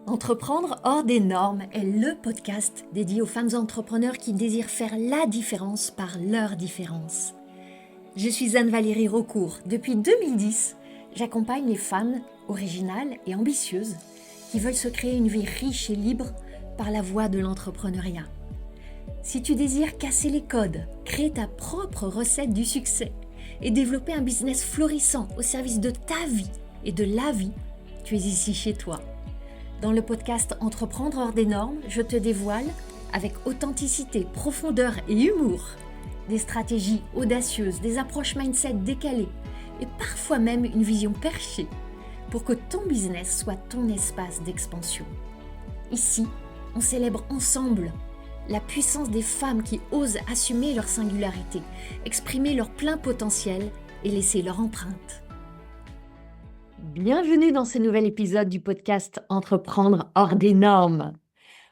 Entreprendre hors des normes est le podcast dédié aux femmes entrepreneurs qui désirent faire la différence par leur différence. Je suis Anne-Valérie Raucourt. Depuis 2010, j'accompagne les femmes originales et ambitieuses qui veulent se créer une vie riche et libre par la voie de l'entrepreneuriat. Si tu désires casser les codes, créer ta propre recette du succès et développer un business florissant au service de ta vie et de la vie, tu es ici chez toi. Dans le podcast Entreprendre hors des normes, je te dévoile, avec authenticité, profondeur et humour, des stratégies audacieuses, des approches mindset décalées et parfois même une vision perchée pour que ton business soit ton espace d'expansion. Ici, on célèbre ensemble la puissance des femmes qui osent assumer leur singularité, exprimer leur plein potentiel et laisser leur empreinte. Bienvenue dans ce nouvel épisode du podcast Entreprendre hors des normes.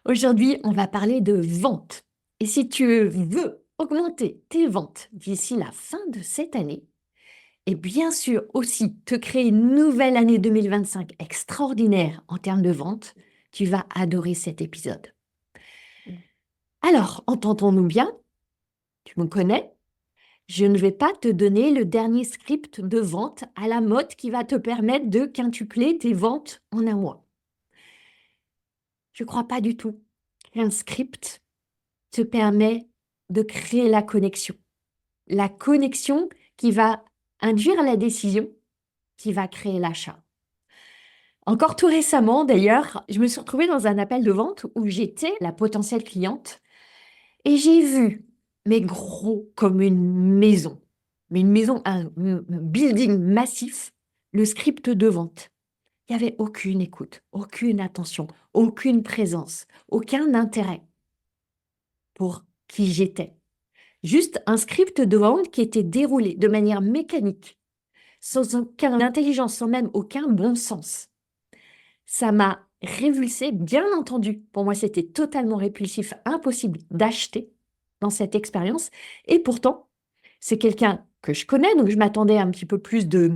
Aujourd'hui, on va parler de vente. Et si tu veux augmenter tes ventes d'ici la fin de cette année, et bien sûr aussi te créer une nouvelle année 2025 extraordinaire en termes de vente, tu vas adorer cet épisode. Alors, entendons-nous bien? Tu me connais? Je ne vais pas te donner le dernier script de vente à la mode qui va te permettre de quintupler tes ventes en un mois. Je ne crois pas du tout qu'un script te permet de créer la connexion. La connexion qui va induire la décision, qui va créer l'achat. Encore tout récemment, d'ailleurs, je me suis retrouvée dans un appel de vente où j'étais la potentielle cliente et j'ai vu, mais gros comme une maison, un building massif, le script de vente. Il n'y avait aucune écoute, aucune attention, aucune présence, aucun intérêt pour qui j'étais. Juste un script de vente qui était déroulé de manière mécanique, sans aucune intelligence, sans même aucun bon sens. Ça m'a révulsée, bien entendu. Pour moi, c'était totalement répulsif, impossible d'acheter dans cette expérience. Et pourtant, c'est quelqu'un que je connais, donc je m'attendais à un petit peu plus de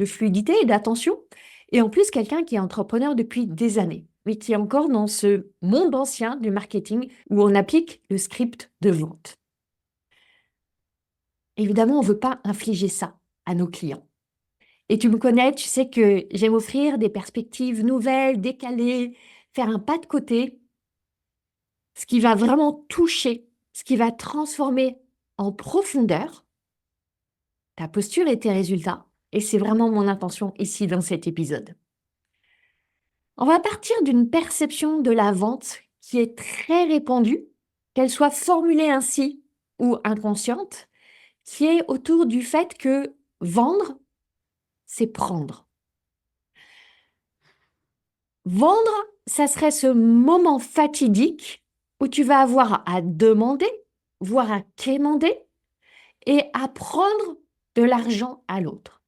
fluidité et d'attention. Et en plus, quelqu'un qui est entrepreneur depuis des années, mais qui est encore dans ce monde ancien du marketing où on applique le script de vente. Évidemment, on ne veut pas infliger ça à nos clients. Et tu me connais, tu sais que j'aime offrir des perspectives nouvelles, décalées, faire un pas de côté, ce qui va vraiment toucher, ce qui va transformer en profondeur ta posture et tes résultats. Et c'est vraiment mon intention ici dans cet épisode. On va partir d'une perception de la vente qui est très répandue, qu'elle soit formulée ainsi ou inconsciente, qui est autour du fait que vendre, c'est prendre. Vendre, ça serait ce moment fatidique où tu vas avoir à demander, voire à quémander et à prendre de l'argent à l'autre.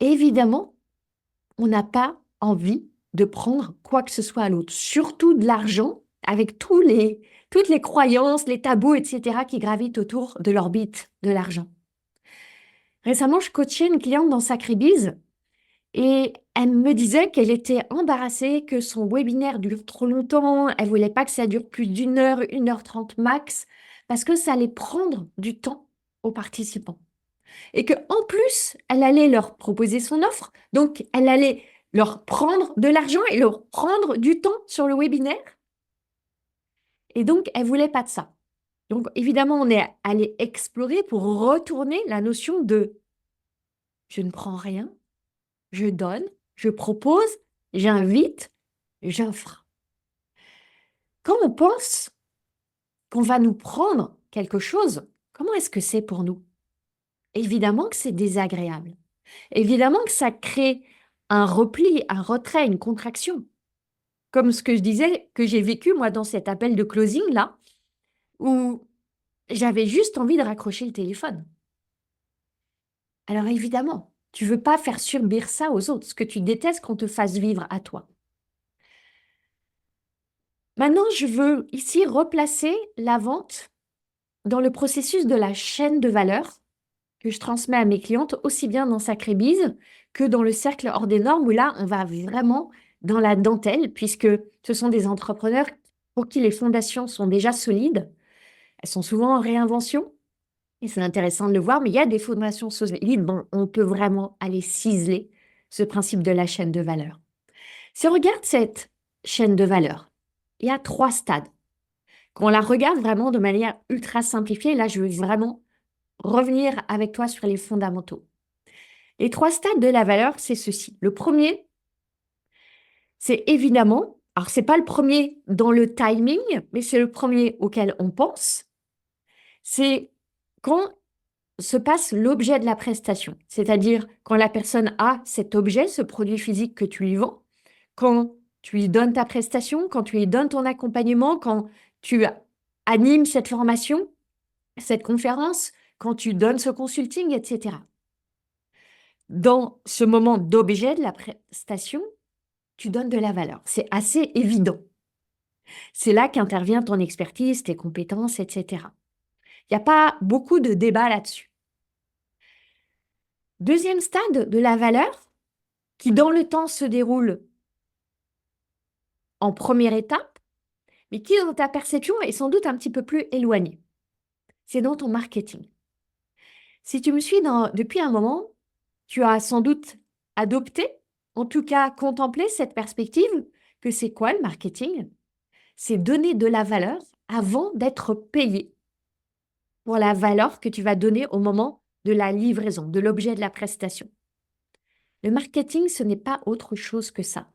Évidemment, on n'a pas envie de prendre quoi que ce soit à l'autre, surtout de l'argent avec toutes les croyances, les tabous, etc. qui gravitent autour de l'orbite de l'argent. Récemment, je coachais une cliente dans Sacré-Bise et elle me disait qu'elle était embarrassée, que son webinaire dure trop longtemps, elle voulait pas que ça dure plus d'1 heure, 1h30 max, parce que ça allait prendre du temps aux participants. Et qu'en plus, elle allait leur proposer son offre, donc elle allait leur prendre de l'argent et leur prendre du temps sur le webinaire. Et donc, elle voulait pas de ça. Donc, évidemment, on est allé explorer pour retourner la notion de je ne prends rien, je donne, je propose, j'invite, j'offre. Quand on pense qu'on va nous prendre quelque chose, comment est-ce que c'est pour nous? Évidemment que c'est désagréable. Évidemment que ça crée un repli, un retrait, une contraction. Comme ce que je disais, que j'ai vécu moi dans cet appel de closing là, où j'avais juste envie de raccrocher le téléphone. Alors évidemment, tu veux pas faire subir ça aux autres, ce que tu détestes qu'on te fasse vivre à toi. Maintenant, je veux ici replacer la vente dans le processus de la chaîne de valeur que je transmets à mes clientes, aussi bien dans Sacré-Bise que dans le cercle hors des normes, où là, on va vraiment dans la dentelle, puisque ce sont des entrepreneurs pour qui les fondations sont déjà solides. Elles sont souvent en réinvention, et c'est intéressant de le voir, mais il y a des fondations solides. Bon, on peut vraiment aller ciseler ce principe de la chaîne de valeur. Si on regarde cette chaîne de valeur, il y a 3 stades. Quand on la regarde vraiment de manière ultra simplifiée, là, je veux vraiment revenir avec toi sur les fondamentaux. Les 3 stades de la valeur, c'est ceci. Le premier, c'est évidemment, alors c'est pas le premier dans le timing, mais c'est le premier auquel on pense, c'est quand se passe l'objet de la prestation. C'est-à-dire quand la personne a cet objet, ce produit physique que tu lui vends, quand tu lui donnes ta prestation, quand tu lui donnes ton accompagnement, quand tu animes cette formation, cette conférence, quand tu donnes ce consulting, etc. Dans ce moment d'objet de la prestation, tu donnes de la valeur. C'est assez évident. C'est là qu'intervient ton expertise, tes compétences, etc. Il n'y a pas beaucoup de débat là-dessus. Deuxième stade de la valeur, qui dans le temps se déroule en première étape, mais qui dans ta perception est sans doute un petit peu plus éloigné. C'est dans ton marketing. Si tu me suis depuis un moment, tu as sans doute adopté, en tout cas contemplé cette perspective que c'est quoi le marketing? C'est donner de la valeur avant d'être payé pour la valeur que tu vas donner au moment de la livraison, de l'objet de la prestation. Le marketing, ce n'est pas autre chose que ça.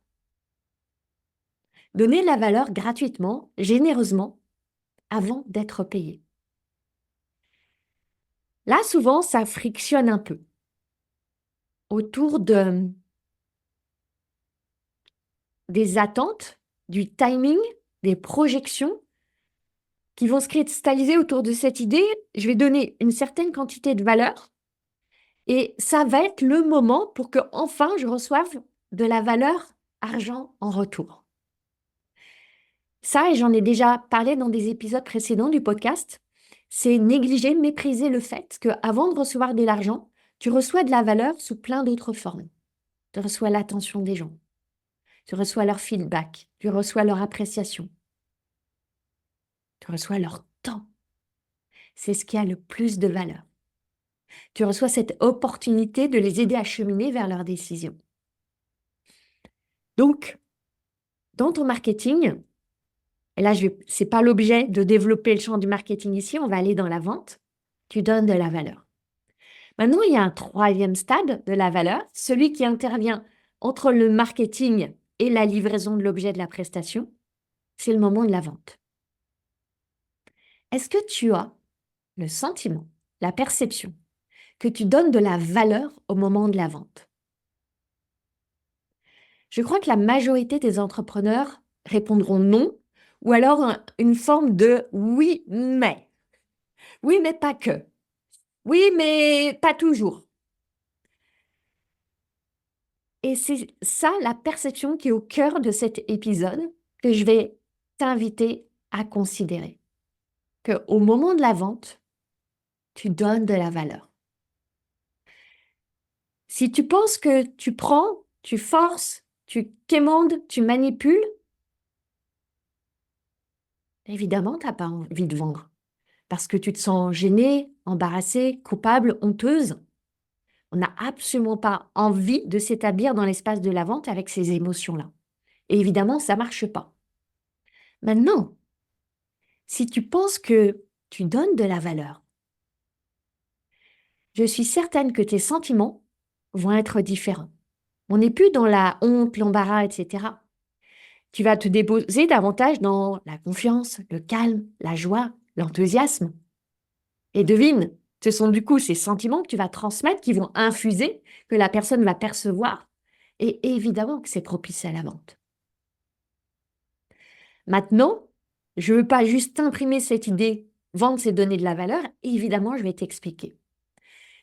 Donner de la valeur gratuitement, généreusement, avant d'être payé. Là, souvent, ça frictionne un peu autour des attentes, du timing, des projections qui vont se cristalliser autour de cette idée. Je vais donner une certaine quantité de valeur et ça va être le moment pour que enfin je reçoive de la valeur argent en retour. Ça, et j'en ai déjà parlé dans des épisodes précédents du podcast, c'est négliger, mépriser le fait qu'avant de recevoir de l'argent, tu reçois de la valeur sous plein d'autres formes. Tu reçois l'attention des gens, tu reçois leur feedback, tu reçois leur appréciation, tu reçois leur temps. C'est ce qui a le plus de valeur. Tu reçois cette opportunité de les aider à cheminer vers leurs décisions. Donc, dans ton marketing, et là, ce n'est pas l'objet de développer le champ du marketing ici, on va aller dans la vente, tu donnes de la valeur. Maintenant, il y a un troisième stade de la valeur, celui qui intervient entre le marketing et la livraison de l'objet de la prestation, c'est le moment de la vente. Est-ce que tu as le sentiment, la perception que tu donnes de la valeur au moment de la vente? Je crois que la majorité des entrepreneurs répondront non, ou alors une forme de oui, mais. Oui, mais pas que. Oui, mais pas toujours. Et c'est ça la perception qui est au cœur de cet épisode que je vais t'inviter à considérer. Qu'au moment de la vente, tu donnes de la valeur. Si tu penses que tu prends, tu forces, tu quémandes, tu manipules, évidemment, tu n'as pas envie de vendre. Parce que tu te sens gênée, embarrassée, coupable, honteuse. On n'a absolument pas envie de s'établir dans l'espace de la vente avec ces émotions-là. Et évidemment, ça ne marche pas. Maintenant, si tu penses que tu donnes de la valeur, je suis certaine que tes sentiments vont être différents. On n'est plus dans la honte, l'embarras, etc. Tu vas te déposer davantage dans la confiance, le calme, la joie, l'enthousiasme. Et devine, ce sont du coup ces sentiments que tu vas transmettre, qui vont infuser, que la personne va percevoir. Et évidemment que c'est propice à la vente. Maintenant, je ne veux pas juste imprimer cette idée, vendre, c'est donner de la valeur. Évidemment, je vais t'expliquer.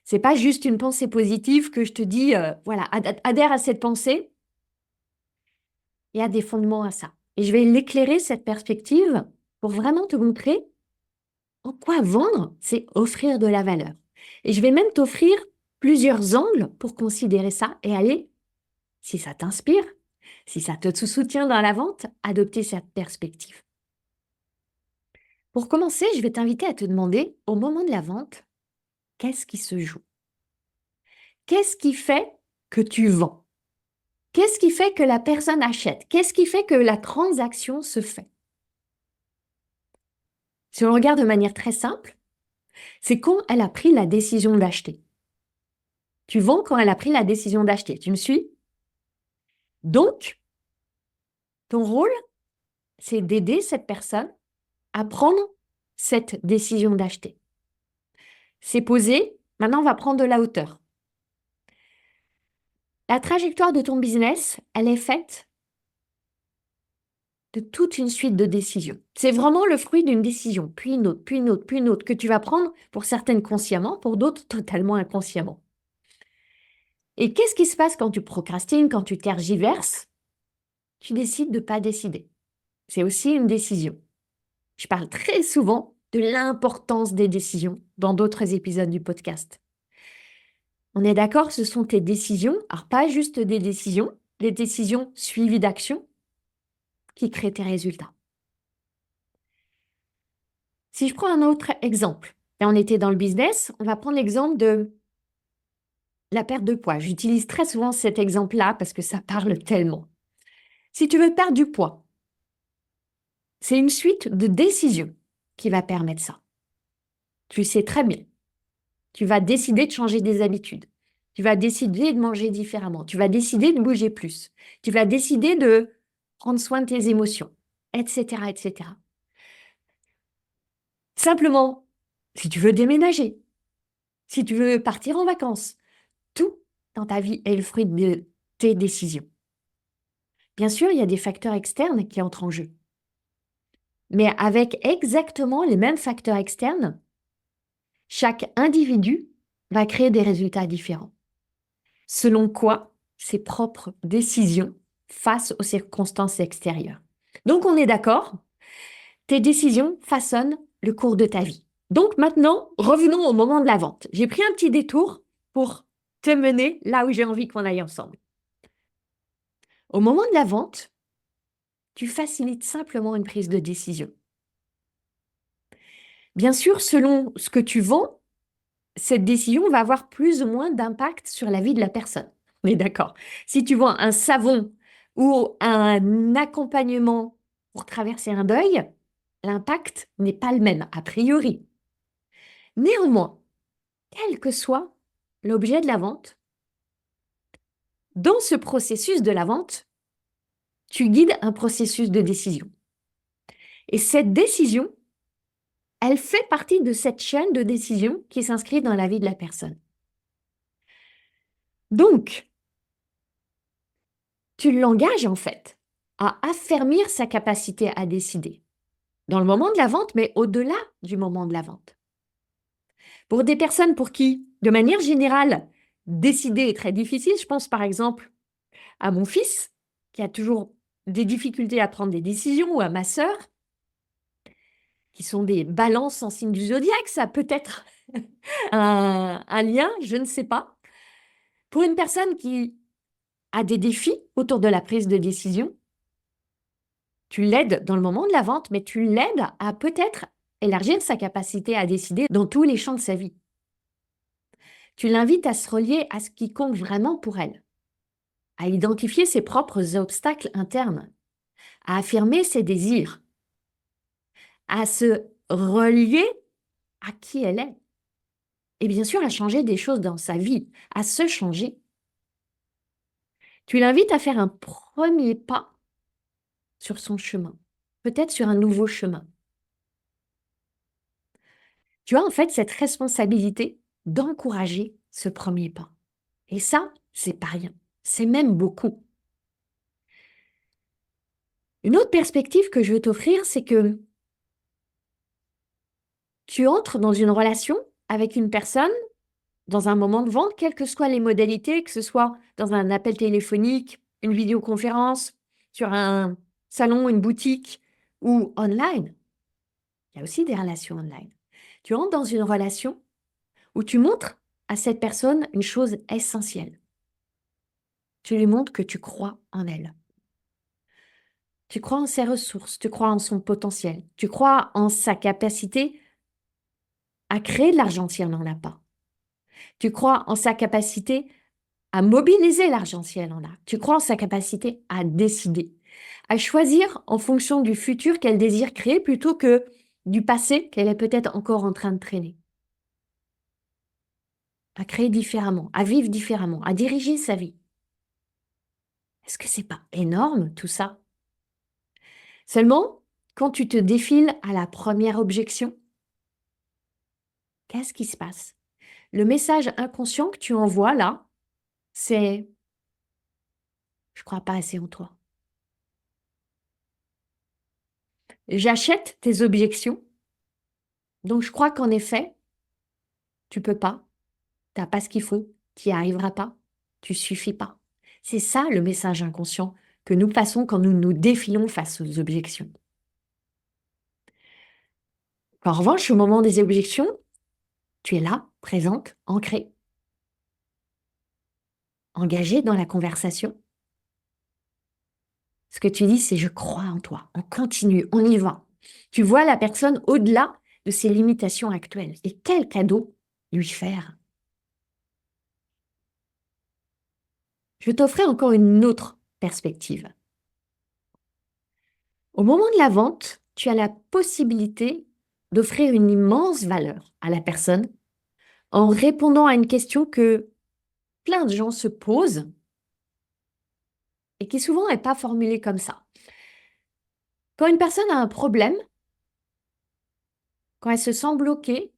C'est pas juste une pensée positive que je te dis, voilà, adhère à cette pensée. Il y a des fondements à ça. Et je vais l'éclairer, cette perspective, pour vraiment te montrer en quoi vendre, c'est offrir de la valeur. Et je vais même t'offrir plusieurs angles pour considérer ça et aller, si ça t'inspire, si ça te soutient dans la vente, adopter cette perspective. Pour commencer, je vais t'inviter à te demander, au moment de la vente, qu'est-ce qui se joue? Qu'est-ce qui fait que tu vends? Qu'est-ce qui fait que la personne achète? Qu'est-ce qui fait que la transaction se fait? Si on regarde de manière très simple, c'est quand elle a pris la décision d'acheter. Tu vends quand elle a pris la décision d'acheter. Tu me suis? Donc, ton rôle, c'est d'aider cette personne à prendre cette décision d'acheter. C'est posé, maintenant on va prendre de la hauteur. La trajectoire de ton business, elle est faite de toute une suite de décisions. C'est vraiment le fruit d'une décision, puis une autre, puis une autre, puis une autre, que tu vas prendre pour certaines consciemment, pour d'autres totalement inconsciemment. Et qu'est-ce qui se passe quand tu procrastines, quand tu tergiverses? Tu décides de ne pas décider. C'est aussi une décision. Je parle très souvent de l'importance des décisions dans d'autres épisodes du podcast. On est d'accord, ce sont tes décisions, alors pas juste des décisions, les décisions suivies d'actions qui créent tes résultats. Si je prends un autre exemple, là on était dans le business, on va prendre l'exemple de la perte de poids. J'utilise très souvent cet exemple-là parce que ça parle tellement. Si tu veux perdre du poids, c'est une suite de décisions qui va permettre ça. Tu le sais très bien. Tu vas décider de changer des habitudes. Tu vas décider de manger différemment. Tu vas décider de bouger plus. Tu vas décider de prendre soin de tes émotions, etc., etc. Simplement, si tu veux déménager, si tu veux partir en vacances, tout dans ta vie est le fruit de tes décisions. Bien sûr, il y a des facteurs externes qui entrent en jeu. Mais avec exactement les mêmes facteurs externes, chaque individu va créer des résultats différents. Selon quoi? Ses propres décisions face aux circonstances extérieures. Donc, on est d'accord, tes décisions façonnent le cours de ta vie. Donc, maintenant, revenons au moment de la vente. J'ai pris un petit détour pour te mener là où j'ai envie qu'on aille ensemble. Au moment de la vente, tu facilites simplement une prise de décision. Bien sûr, selon ce que tu vends, cette décision va avoir plus ou moins d'impact sur la vie de la personne. On est d'accord. Si tu vends un savon ou un accompagnement pour traverser un deuil, l'impact n'est pas le même, a priori. Néanmoins, quel que soit l'objet de la vente, dans ce processus de la vente, tu guides un processus de décision. Et cette décision, elle fait partie de cette chaîne de décision qui s'inscrit dans la vie de la personne. Donc, tu l'engages en fait à affermir sa capacité à décider dans le moment de la vente, mais au-delà du moment de la vente. Pour des personnes pour qui, de manière générale, décider est très difficile, je pense par exemple à mon fils qui a toujours des difficultés à prendre des décisions, ou à ma sœur qui sont des balances en signe du zodiaque, ça peut être un lien, je ne sais pas. Pour une personne qui a des défis autour de la prise de décision, tu l'aides dans le moment de la vente, mais tu l'aides à peut-être élargir sa capacité à décider dans tous les champs de sa vie. Tu l'invites à se relier à ce qui compte vraiment pour elle, à identifier ses propres obstacles internes, à affirmer ses désirs, à se relier à qui elle est. Et bien sûr, à changer des choses dans sa vie, à se changer. Tu l'invites à faire un premier pas sur son chemin, peut-être sur un nouveau chemin. Tu as en fait cette responsabilité d'encourager ce premier pas. Et ça, c'est pas rien, c'est même beaucoup. Une autre perspective que je veux t'offrir, c'est que tu entres dans une relation avec une personne dans un moment de vente, quelles que soient les modalités, que ce soit dans un appel téléphonique, une vidéoconférence, sur un salon, une boutique ou online. Il y a aussi des relations online. Tu entres dans une relation où tu montres à cette personne une chose essentielle. Tu lui montres que tu crois en elle. Tu crois en ses ressources, tu crois en son potentiel, tu crois en sa capacité à créer de l'argent si elle n'en a pas. Tu crois en sa capacité à mobiliser l'argent si elle en a. Tu crois en sa capacité à décider, à choisir en fonction du futur qu'elle désire créer plutôt que du passé qu'elle est peut-être encore en train de traîner. À créer différemment, à vivre différemment, à diriger sa vie. Est-ce que c'est pas énorme tout ça? Seulement, quand tu te défiles à la première objection, qu'est-ce qui se passe? Le message inconscient que tu envoies là, c'est je crois pas assez en toi. J'achète tes objections, donc je crois qu'en effet, tu peux pas, t'as pas ce qu'il faut, tu n'y arriveras pas, tu suffis pas. C'est ça le message inconscient que nous passons quand nous nous défilons face aux objections. En revanche, au moment des objections, tu es là, présente, ancrée, engagée dans la conversation. Ce que tu dis, c'est je crois en toi, on continue, on y va. Tu vois la personne au-delà de ses limitations actuelles. Et quel cadeau lui faire? Je t'offrais encore une autre perspective. Au moment de la vente, tu as la possibilité d'offrir une immense valeur à la personne en répondant à une question que plein de gens se posent et qui souvent n'est pas formulée comme ça. Quand une personne a un problème, quand elle se sent bloquée,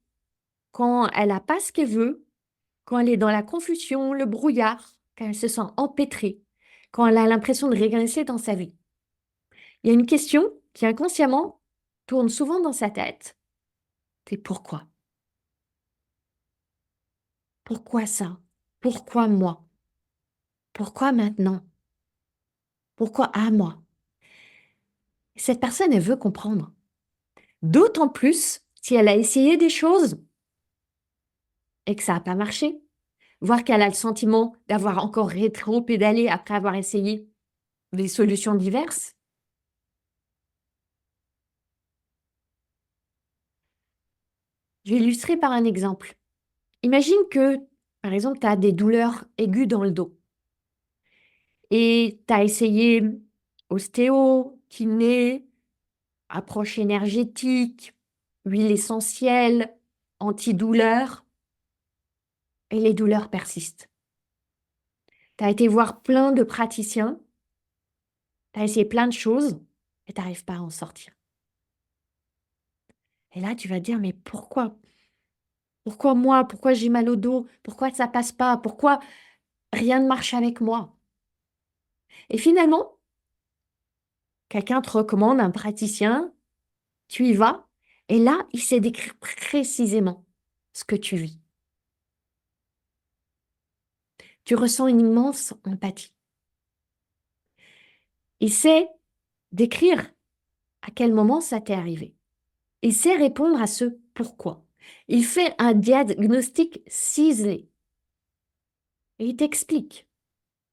quand elle n'a pas ce qu'elle veut, quand elle est dans la confusion, le brouillard, quand elle se sent empêtrée, quand elle a l'impression de régresser dans sa vie, il y a une question qui inconsciemment tourne souvent dans sa tête. C'est pourquoi? Pourquoi ça? Pourquoi moi? Pourquoi maintenant? Pourquoi à moi? Cette personne, elle veut comprendre. D'autant plus si elle a essayé des choses et que ça n'a pas marché, voire qu'elle a le sentiment d'avoir encore rétro-pédalé après avoir essayé des solutions diverses. Je vais illustrer par un exemple. Imagine que, par exemple, tu as des douleurs aiguës dans le dos et tu as essayé ostéo, kiné, approche énergétique, huile essentielle, antidouleur, et les douleurs persistent. Tu as été voir plein de praticiens, tu as essayé plein de choses et tu n'arrives pas à en sortir. Et là, tu vas te dire, mais pourquoi? Pourquoi moi? Pourquoi j'ai mal au dos? Pourquoi ça passe pas? Pourquoi rien ne marche avec moi? Et finalement, quelqu'un te recommande un praticien, tu y vas, et là, il sait décrire précisément ce que tu vis. Tu ressens une immense empathie. Il sait décrire à quel moment ça t'est arrivé. Il sait répondre à ce pourquoi. Il fait un diagnostic ciselé. Et il t'explique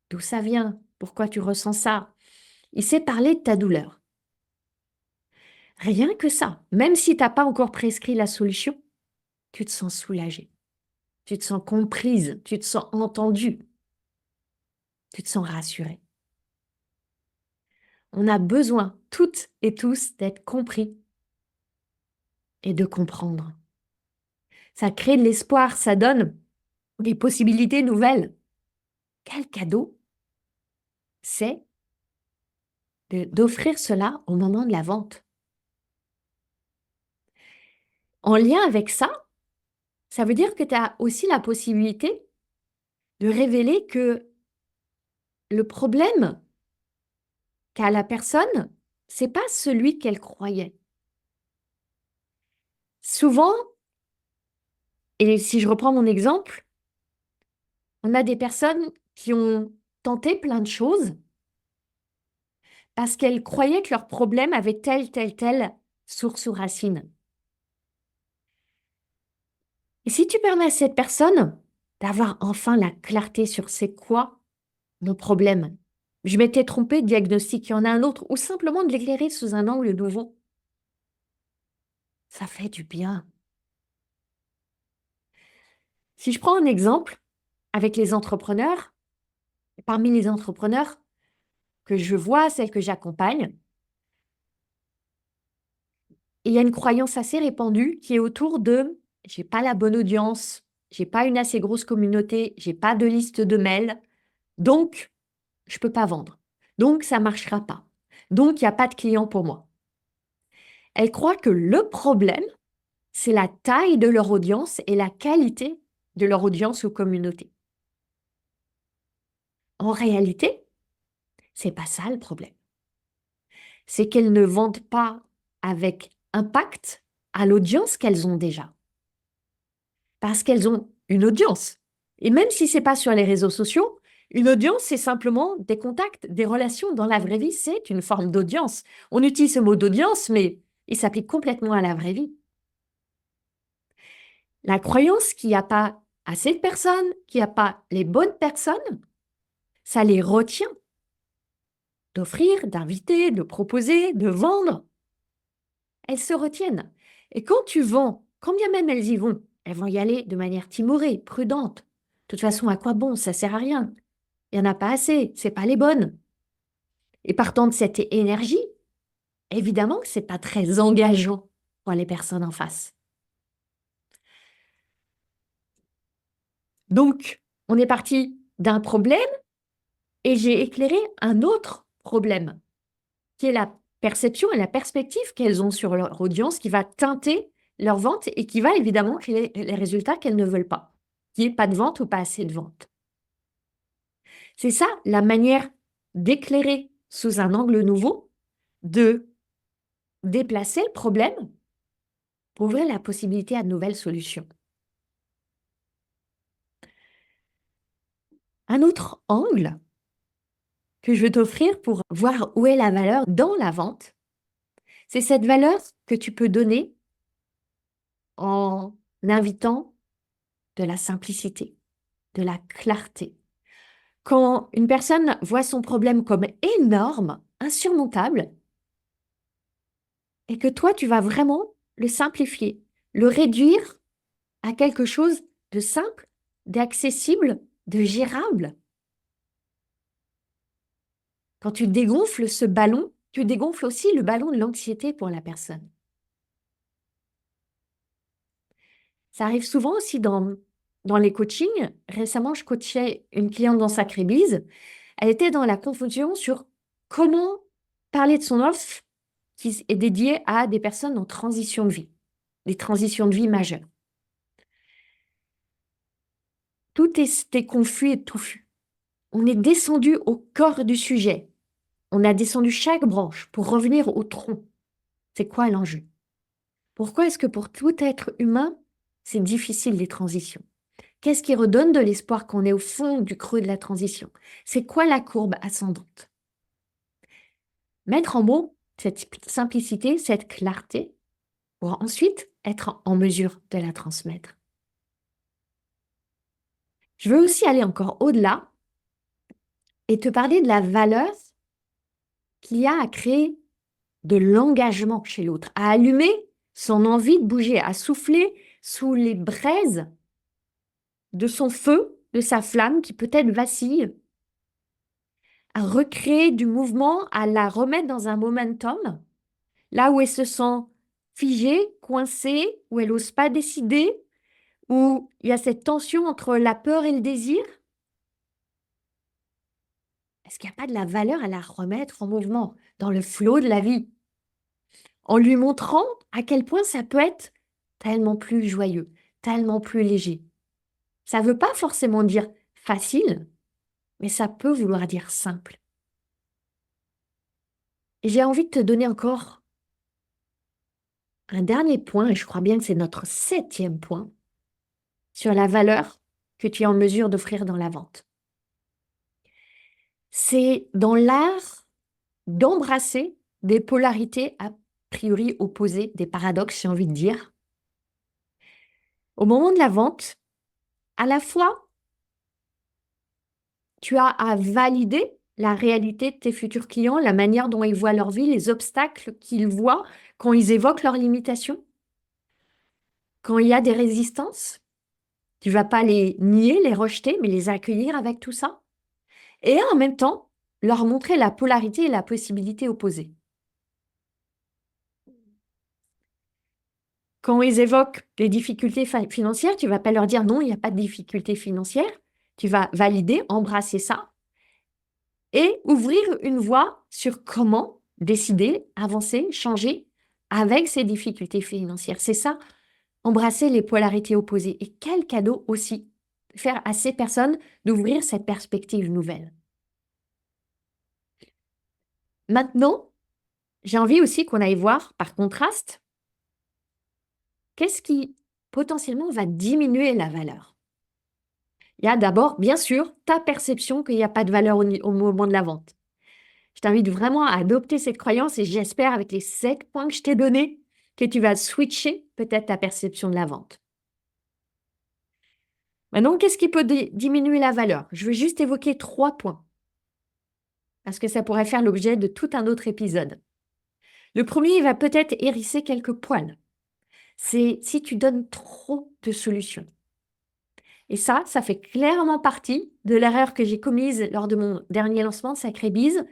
d'où ça vient, pourquoi tu ressens ça. Il sait parler de ta douleur. Rien que ça, même si tu n'as pas encore prescrit la solution, tu te sens soulagée, tu te sens comprise, tu te sens entendue, tu te sens rassurée. On a besoin, toutes et tous, d'être compris et de comprendre. Ça crée de l'espoir, ça donne des possibilités nouvelles. Quel cadeau c'est d'offrir cela au moment de la vente. En lien avec ça, ça veut dire que tu as aussi la possibilité de révéler que le problème qu'a la personne, c'est pas celui qu'elle croyait. Souvent, et si je reprends mon exemple, on a des personnes qui ont tenté plein de choses parce qu'elles croyaient que leur problème avait telle source ou racine. Et si tu permets à cette personne d'avoir enfin la clarté sur c'est quoi mon problème, je m'étais trompée de diagnostic, il y en a un autre, ou simplement de l'éclairer sous un angle nouveau, ça fait du bien. Si je prends un exemple avec les entrepreneurs, parmi les entrepreneurs que je vois, celles que j'accompagne, il y a une croyance assez répandue qui est autour de j'ai pas la bonne audience, j'ai pas une assez grosse communauté, j'ai pas de liste de mails, donc je peux pas vendre. Donc ça marchera pas. Donc il n'y a pas de clients pour moi. Elles croient que le problème, c'est la taille de leur audience et la qualité de leur audience ou communauté. En réalité, c'est pas ça le problème. C'est qu'elles ne vendent pas avec impact à l'audience qu'elles ont déjà. Parce qu'elles ont une audience. Et même si c'est pas sur les réseaux sociaux, une audience, c'est simplement des contacts, des relations. Dans la vraie vie, c'est une forme d'audience. On utilise ce mot d'audience, mais il s'applique complètement à la vraie vie. La croyance qu'il n'y a pas assez de personnes, qu'il n'y a pas les bonnes personnes, ça les retient d'offrir, d'inviter, de proposer, de vendre. Elles se retiennent. Et quand tu vends, quand bien même elles vont y aller de manière timorée, prudente. De toute façon, à quoi bon? Ça sert à rien. Il n'y en a pas assez, c'est pas les bonnes. Et partant de cette énergie, évidemment que c'est pas très engageant pour les personnes en face. Donc, on est parti d'un problème et j'ai éclairé un autre problème, qui est la perception et la perspective qu'elles ont sur leur audience, qui va teinter leur vente et qui va évidemment créer les résultats qu'elles ne veulent pas, qu'il n'y ait pas de vente ou pas assez de vente. C'est ça la manière d'éclairer sous un angle nouveau, de déplacer le problème pour ouvrir la possibilité à de nouvelles solutions. Un autre angle que je veux t'offrir pour voir où est la valeur dans la vente, c'est cette valeur que tu peux donner en invitant de la simplicité, de la clarté. Quand une personne voit son problème comme énorme, insurmontable, et que toi, tu vas vraiment le simplifier, le réduire à quelque chose de simple, d'accessible, de gérable. Quand tu dégonfles ce ballon, tu dégonfles aussi le ballon de l'anxiété pour la personne. Ça arrive souvent aussi dans les coachings. Récemment, je coachais une cliente dans Sacré-Bise. Elle était dans la confusion sur comment parler de son offre qui est dédiée à des personnes en transition de vie, des transitions de vie majeures. Tout était confus et touffu. On est descendu au corps du sujet. On a descendu chaque branche pour revenir au tronc. C'est quoi l'enjeu? Pourquoi est-ce que pour tout être humain, c'est difficile les transitions? Qu'est-ce qui redonne de l'espoir qu'on est au fond du creux de la transition? C'est quoi la courbe ascendante? Mettre en mots cette simplicité, cette clarté, pour ensuite être en mesure de la transmettre. Je veux aussi aller encore au-delà et te parler de la valeur qu'il y a à créer de l'engagement chez l'autre, à allumer son envie de bouger, à souffler sous les braises de son feu, de sa flamme qui peut-être vacille, à recréer du mouvement, à la remettre dans un momentum, là où elle se sent figée, coincée, où elle n'ose pas décider, où il y a cette tension entre la peur et le désir. Est-ce qu'il n'y a pas de la valeur à la remettre en mouvement, dans le flot de la vie, en lui montrant à quel point ça peut être tellement plus joyeux, tellement plus léger. Ça ne veut pas forcément dire facile, mais ça peut vouloir dire simple. Et j'ai envie de te donner encore un dernier point, et je crois bien que c'est notre 7e point, sur la valeur que tu es en mesure d'offrir dans la vente. C'est dans l'art d'embrasser des polarités a priori opposées, des paradoxes, j'ai envie de dire, Au moment de la vente, à la fois, tu as à valider la réalité de tes futurs clients, la manière dont ils voient leur vie, les obstacles qu'ils voient quand ils évoquent leurs limitations, quand il y a des résistances. Tu vas pas les nier, les rejeter, mais les accueillir avec tout ça. Et en même temps, leur montrer la polarité et la possibilité opposée. Quand ils évoquent des difficultés financières, tu vas pas leur dire non, il n'y a pas de difficultés financières. Tu vas valider, embrasser ça et ouvrir une voie sur comment décider, avancer, changer avec ces difficultés financières. C'est ça, embrasser les polarités opposées. Et quel cadeau aussi faire à ces personnes d'ouvrir cette perspective nouvelle. Maintenant, j'ai envie aussi qu'on aille voir, par contraste, qu'est-ce qui potentiellement va diminuer la valeur. Il y a d'abord, bien sûr, ta perception qu'il n'y a pas de valeur au moment de la vente. Je t'invite vraiment à adopter cette croyance et j'espère avec les 7 points que je t'ai donnés que tu vas switcher peut-être ta perception de la vente. Maintenant, qu'est-ce qui peut diminuer la valeur? Je veux juste évoquer 3 points parce que ça pourrait faire l'objet de tout un autre épisode. Le premier, il va peut-être hérisser quelques poils. C'est si tu donnes trop de solutions. Et ça fait clairement partie de l'erreur que j'ai commise lors de mon dernier lancement de Sacré Bise.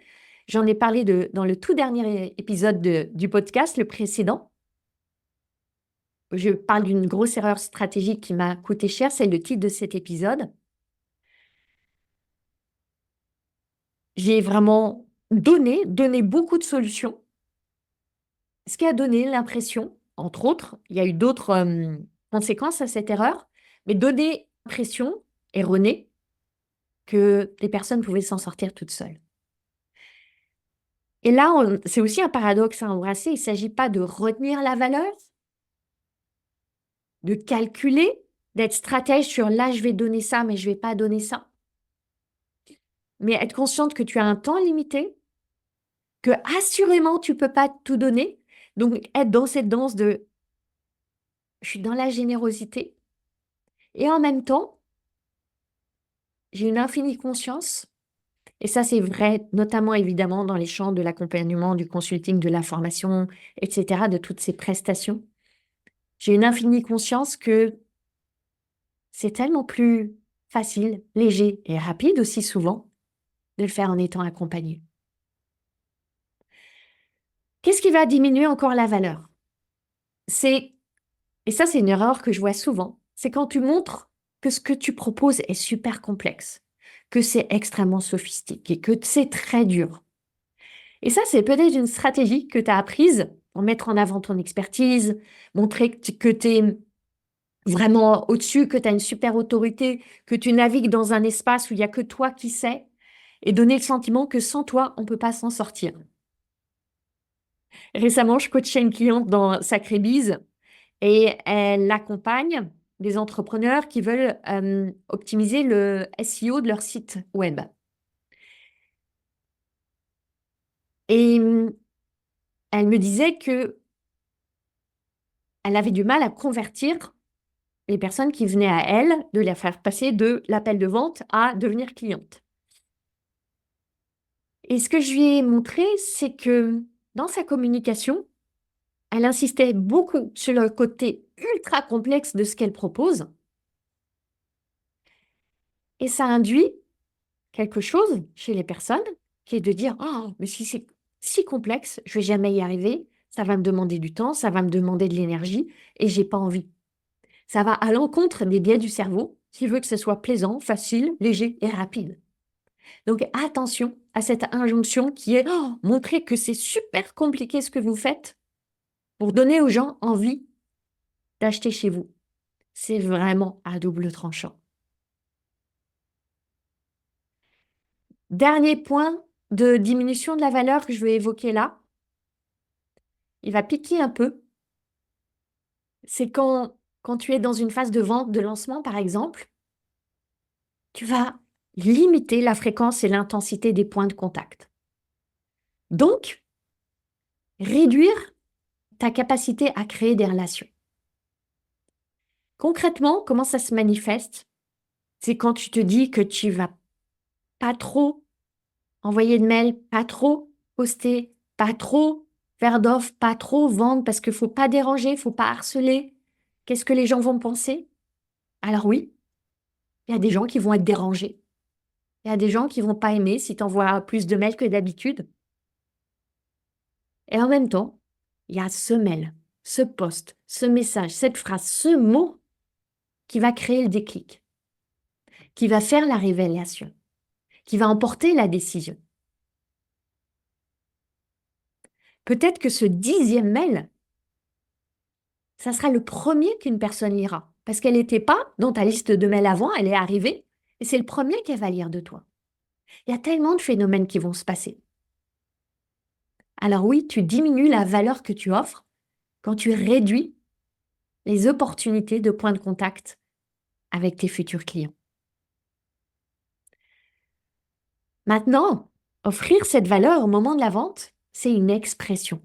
J'en ai parlé dans le tout dernier épisode du podcast, le précédent. Je parle d'une grosse erreur stratégique qui m'a coûté cher, c'est le titre de cet épisode. J'ai vraiment donné beaucoup de solutions, ce qui a donné l'impression, entre autres, il y a eu d'autres conséquences à cette erreur, mais donner l'impression erronée que les personnes pouvaient s'en sortir toutes seules. Et là, c'est aussi un paradoxe à embrasser. Il ne s'agit pas de retenir la valeur, de calculer, d'être stratège sur là, je vais donner ça, mais je ne vais pas donner ça. Mais être consciente que tu as un temps limité, que assurément, tu ne peux pas tout donner. Donc, être dans cette danse de je suis dans la générosité. Et en même temps, j'ai une infinie conscience. Et ça, c'est vrai, notamment évidemment dans les champs de l'accompagnement, du consulting, de la formation, etc., de toutes ces prestations. J'ai une infinie conscience que c'est tellement plus facile, léger et rapide aussi souvent de le faire en étant accompagné. Qu'est-ce qui va diminuer encore la valeur? Et ça c'est une erreur que je vois souvent, c'est quand tu montres que ce que tu proposes est super complexe, que c'est extrêmement sophistiqué, que c'est très dur. Et ça, c'est peut-être une stratégie que tu as apprise pour mettre en avant ton expertise, montrer que tu es vraiment au-dessus, que tu as une super autorité, que tu navigues dans un espace où il n'y a que toi qui sais, et donner le sentiment que sans toi, on ne peut pas s'en sortir. Récemment, je coachais une cliente dans Sacré Bise et elle accompagne des entrepreneurs qui veulent optimiser le SEO de leur site web. Et elle me disait que elle avait du mal à convertir les personnes qui venaient à elle, de les faire passer de l'appel de vente à devenir cliente. Et ce que je lui ai montré, c'est que dans sa communication, elle insistait beaucoup sur le côté ultra complexe de ce qu'elle propose. Et ça induit quelque chose chez les personnes qui est de dire oh, mais si c'est si complexe, je vais jamais y arriver, ça va me demander du temps, ça va me demander de l'énergie et j'ai pas envie. Ça va à l'encontre des biais du cerveau qui veut que ce soit plaisant, facile, léger et rapide. Donc attention à cette injonction qui est montrer que c'est super compliqué ce que vous faites pour donner aux gens envie d'acheter chez vous. C'est vraiment à double tranchant. Dernier point de diminution de la valeur que je vais évoquer là, il va piquer un peu. C'est quand tu es dans une phase de vente, de lancement par exemple, tu vas limiter la fréquence et l'intensité des points de contact. Donc, réduire ta capacité à créer des relations. Concrètement, comment ça se manifeste? C'est quand tu te dis que tu vas pas trop envoyer de mails, pas trop poster, pas trop faire d'offres, pas trop vendre parce qu'il faut pas déranger, faut pas harceler. Qu'est-ce que les gens vont penser? Alors oui, il y a des gens qui vont être dérangés. Il y a des gens qui vont pas aimer si tu envoies plus de mails que d'habitude. Et en même temps, il y a ce mail, ce post, ce message, cette phrase, ce mot qui va créer le déclic, qui va faire la révélation, qui va emporter la décision. Peut-être que ce 10e mail, ça sera le premier qu'une personne lira, parce qu'elle n'était pas dans ta liste de mails avant, elle est arrivée, et c'est le premier qu'elle va lire de toi. Il y a tellement de phénomènes qui vont se passer. Alors oui, tu diminues la valeur que tu offres quand tu réduis les opportunités de points de contact avec tes futurs clients. Maintenant, offrir cette valeur au moment de la vente, c'est une expression.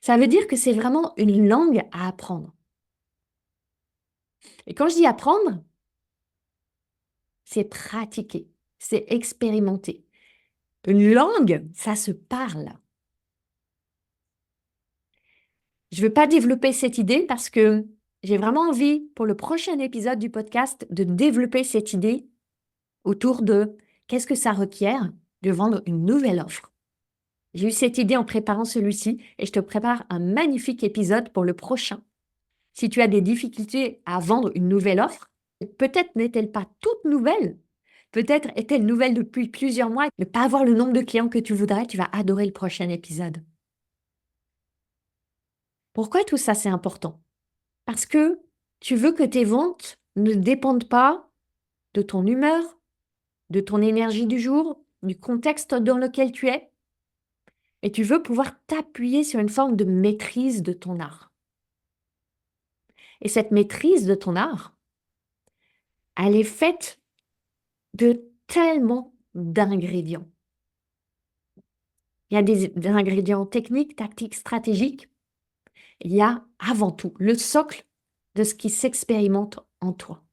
Ça veut dire que c'est vraiment une langue à apprendre. Et quand je dis apprendre, c'est pratiquer, c'est expérimenter. Une langue, ça se parle. Je ne veux pas développer cette idée parce que j'ai vraiment envie, pour le prochain épisode du podcast, de développer cette idée autour de qu'est-ce que ça requiert de vendre une nouvelle offre. J'ai eu cette idée en préparant celui-ci et je te prépare un magnifique épisode pour le prochain. Si tu as des difficultés à vendre une nouvelle offre, peut-être n'est-elle pas toute nouvelle, peut-être est-elle nouvelle depuis plusieurs mois, ne pas avoir le nombre de clients que tu voudrais, tu vas adorer le prochain épisode. Pourquoi tout ça c'est important? Parce que tu veux que tes ventes ne dépendent pas de ton humeur, de ton énergie du jour, du contexte dans lequel tu es, et tu veux pouvoir t'appuyer sur une forme de maîtrise de ton art. Et cette maîtrise de ton art, elle est faite de tellement d'ingrédients. Il y a des ingrédients techniques, tactiques, stratégiques. Il y a avant tout le socle de ce qui s'expérimente en toi.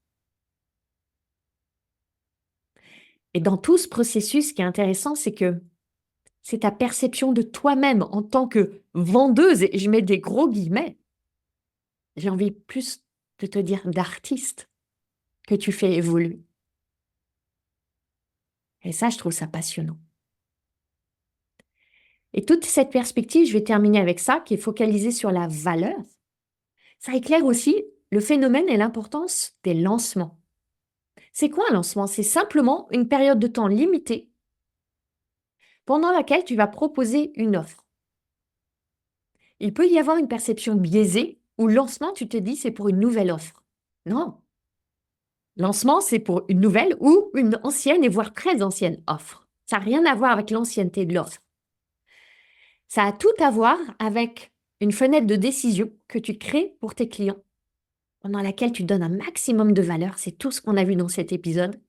Et dans tout ce processus, ce qui est intéressant, c'est que c'est ta perception de toi-même en tant que vendeuse, et je mets des gros guillemets. J'ai envie plus de te dire d'artiste que tu fais évoluer. Et ça, je trouve ça passionnant. Et toute cette perspective, je vais terminer avec ça, qui est focalisée sur la valeur. Ça éclaire aussi le phénomène et l'importance des lancements. C'est quoi un lancement? C'est simplement une période de temps limitée pendant laquelle tu vas proposer une offre. Il peut y avoir une perception biaisée où lancement, tu te dis, c'est pour une nouvelle offre. Non. Lancement, c'est pour une nouvelle ou une ancienne et voire très ancienne offre. Ça n'a rien à voir avec l'ancienneté de l'offre. Ça a tout à voir avec une fenêtre de décision que tu crées pour tes clients, pendant laquelle tu donnes un maximum de valeur. C'est tout ce qu'on a vu dans cet épisode.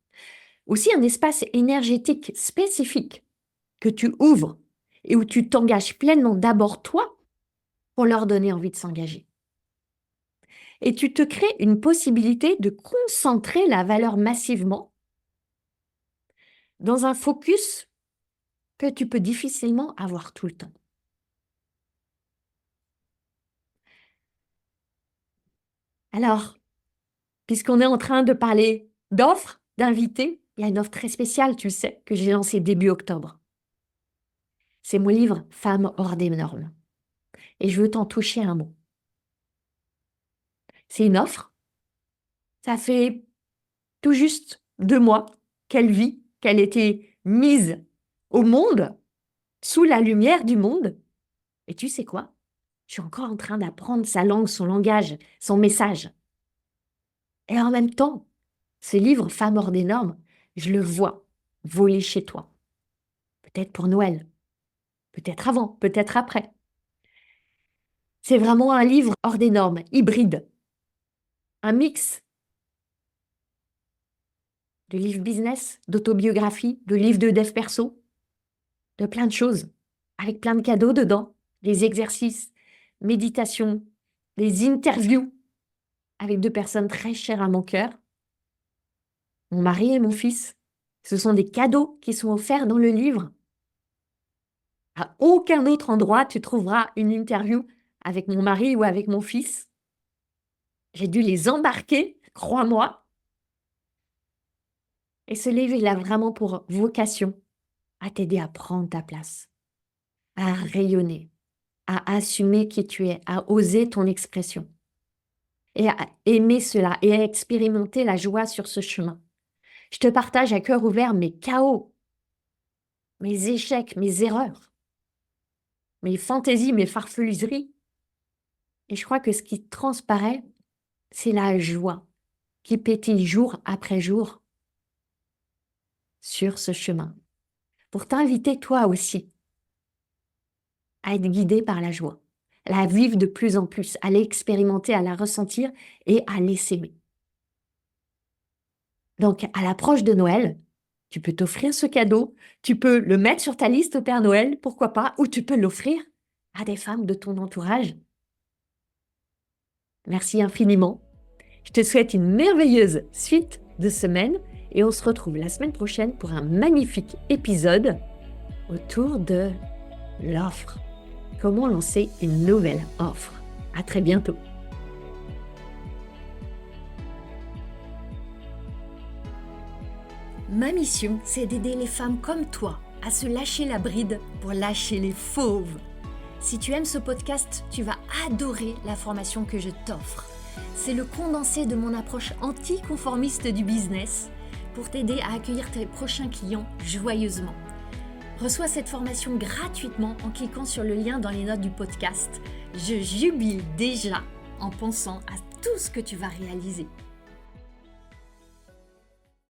Aussi un espace énergétique spécifique que tu ouvres et où tu t'engages pleinement d'abord toi pour leur donner envie de s'engager. Et tu te crées une possibilité de concentrer la valeur massivement dans un focus que tu peux difficilement avoir tout le temps. Alors, puisqu'on est en train de parler d'offres, d'invités, il y a une offre très spéciale, tu sais, que j'ai lancée début octobre. C'est mon livre Femmes hors des normes. Et je veux t'en toucher un mot. C'est une offre. Ça fait tout juste 2 mois qu'elle vit, qu'elle était mise au monde, sous la lumière du monde. Et tu sais quoi? Je suis encore en train d'apprendre sa langue, son langage, son message. Et en même temps, ce livre, Femmes hors des normes, je le vois voler chez toi. Peut-être pour Noël, peut-être avant, peut-être après. C'est vraiment un livre hors des normes, hybride. Un mix de livres business, d'autobiographie, de livres de dev perso, de plein de choses, avec plein de cadeaux dedans, des exercices, méditation, des interviews. avec 2 personnes très chères à mon cœur, mon mari et mon fils. Ce sont des cadeaux qui sont offerts dans le livre. À aucun autre endroit, tu trouveras une interview avec mon mari ou avec mon fils. J'ai dû les embarquer, crois-moi. Et ce livre, il a vraiment pour vocation à t'aider à prendre ta place, à rayonner, à assumer qui tu es, à oser ton expression et à aimer cela et à expérimenter la joie sur ce chemin. Je te partage à cœur ouvert mes chaos, mes échecs, mes erreurs, mes fantaisies, mes farfeluseries. Et je crois que ce qui transparaît, c'est la joie qui pétille jour après jour sur ce chemin. Pour t'inviter toi aussi à être guidé par la joie, à la vivre de plus en plus, à l'expérimenter, à la ressentir et à l'essaimer. Donc, à l'approche de Noël, tu peux t'offrir ce cadeau, tu peux le mettre sur ta liste au Père Noël, pourquoi pas, ou tu peux l'offrir à des femmes de ton entourage. Merci infiniment. Je te souhaite une merveilleuse suite de semaine et on se retrouve la semaine prochaine pour un magnifique épisode autour de l'offre. Comment lancer une nouvelle offre. À très bientôt. Ma mission, c'est d'aider les femmes comme toi à se lâcher la bride pour lâcher les fauves. Si tu aimes ce podcast, tu vas adorer la formation que je t'offre. C'est le condensé de mon approche anticonformiste du business pour t'aider à accueillir tes prochains clients joyeusement. Reçois cette formation gratuitement en cliquant sur le lien dans les notes du podcast. Je jubile déjà en pensant à tout ce que tu vas réaliser.